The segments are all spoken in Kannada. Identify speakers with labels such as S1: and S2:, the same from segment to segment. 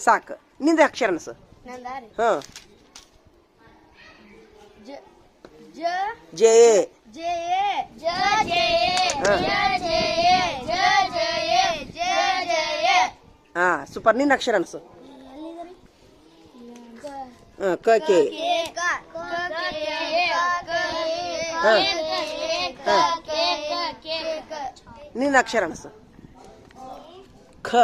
S1: ಸಾಕು. ನಿಂದ ಅಕ್ಷರ ಅನ್ಸು. ಹಾ. ಜೆ ಹಾ ಸೂಪರ್. ನಿನ್ನ ಅಕ್ಷರ ಅನ್ಸು. ಕ ಕೆ ನಿನ್ನ ಅಕ್ಷರ ಅನ್ಸು. ಖ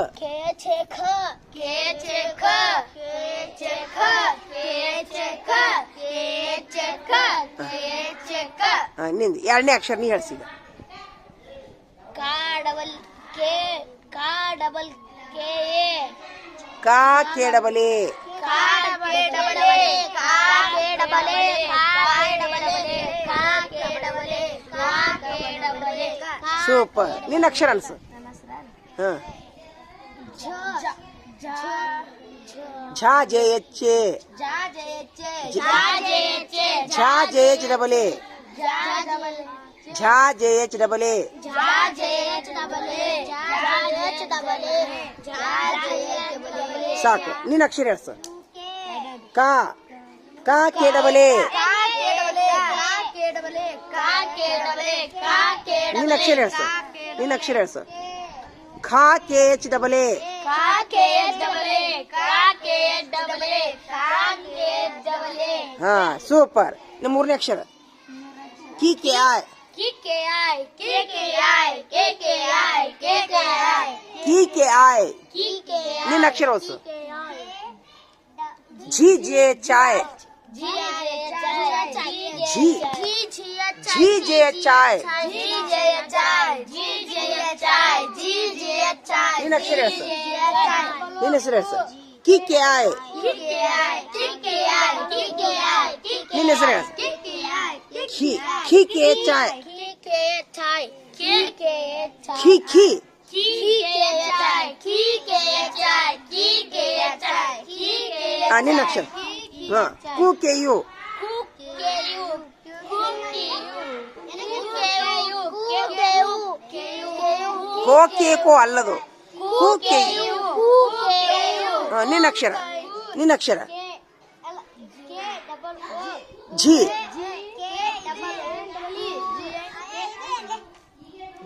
S1: ನಿಂದು ಎರಡನೇ ಅಕ್ಷರ ನೀ ಹೇಳ್ಸಿದ. ಕಾ ಕೆ ಡಬಲ್ ಎ. ಸೂಪರ್. ನಿನ್ನ ಅಕ್ಷರ ಅನ್ಸು. ಹ Jha J H A. Jha J H double A. Jha J H double A. ಸಾಕು. ನಿನ್ನ ಅಕ್ಷರ ಹೇಳ್ಸು. ಕಾ ಕೆ ಡಬಲ್ ಎ. ನಿನ್ನ ಅಕ್ಷರ ಹೇಳ್ಸು. ನಿನ್ನ ಅಕ್ಷರ ಹೇಳ್ಸು. ಖಾ ಕೆ ಎಚ್ ಡಬಲ್ ಎ. ಹಾ ಸೂಪರ್. ನಿಮ್ಮ ಮೂರನೇ ಅಕ್ಷರ. ಕಿ ಕೆ ಐ. ಕಿ ಕೆ ಐ. ನಿನ್ನ ಅಕ್ಷರ ಓದ್ಸು. ಝಿ ಜೆ ಚಾಯ್. ಝಿ ಜೆ ಚಾಯ್. ನಿನ್ನ ಅಕ್ಷರ ಹೇಳ್ಸು. ನಿನ್ನ ಹೆಸರು ಹೇಳ್ಸು. ಕಿ ಕೆ ಐ. ನಿನ್ನ ಹೆಸರು ಹೇಳ್ಸು. ಖಿ ಕೆ ಚಾಯ್. ಖಿ ನಿನ್ನ ಅಕ್ಷರ. ಹಾ ಕು ಕೆ ಯು. ಕೋ ಕೆ ಕೋ ಅಲ್ಲದು. ಕು ಕೆ ಯು. ನಿನ್ನ ಅಕ್ಷರ. ನಿನ್ನ ಅಕ್ಷರ. ಝಿ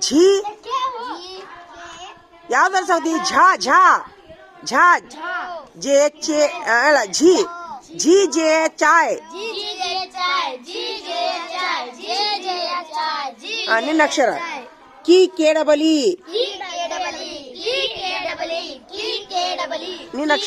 S1: ಝಿ ಯಾವ್ದಾರು Saudi. Jha Jha Jha J H ಅಲ್ಲ ಝಿ ಝಿ ಜೆ ಚಾಯ್. ನಿನ್ನ ಅಕ್ಷರ. ಕಿ ಕೆ ಡಬಲ್ ಇ. ನಿನ್ನ ಅಕ್ಷರ.